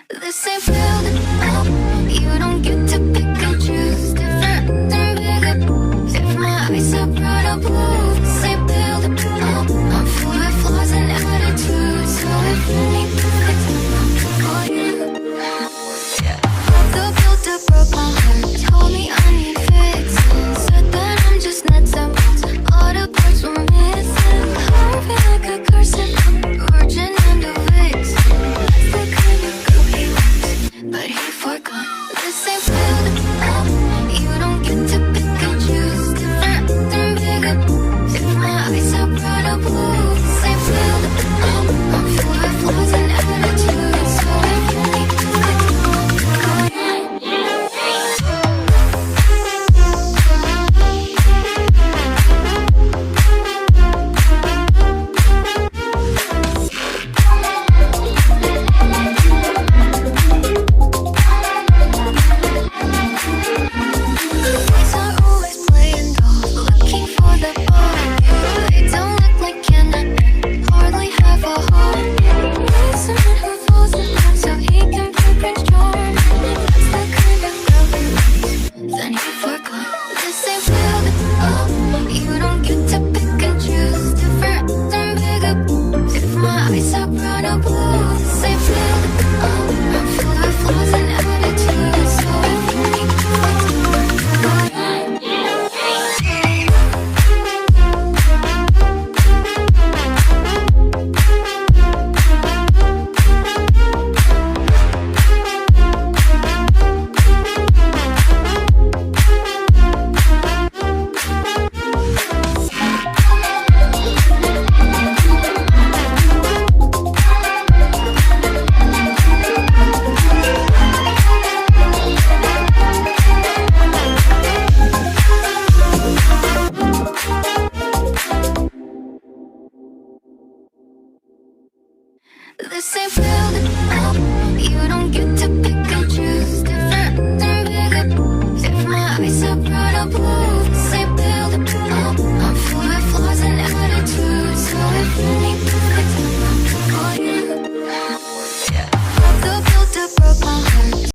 This ain't building up. You don't get to pick and choose. Different and bigger. If my eyes are bright or blue, this ain't building up. I'm full of flaws and attitudes, so if you need perfect, I'm for you. Yeah. The builder broke my heart, told me I need fixing. Said that I'm just nuts and bolts. All the parts were missing. Harvey like a cursive, virgin and a vixen. That's the kind of girl he wants, but he forgot. This ain't building up. You don't get to pick and choose. Different and bigger. If my eyes are bright or blue, this ain't building up. I'm full of flaws and attitudes, so if you need perfect, boys are always playing dolls, looking for the bottom. They don't look like cannot, hardly have a heart. Need someone who falls in love so he can be Prince Charming. That's the kind of girl he wants, then he forgot. This ain't building up. You don't get to pick and choose. Different and bigger. If my eyes are brown or blue, this ain't building up. I'm full of flaws and attitudes, so if you need perfect, this ain't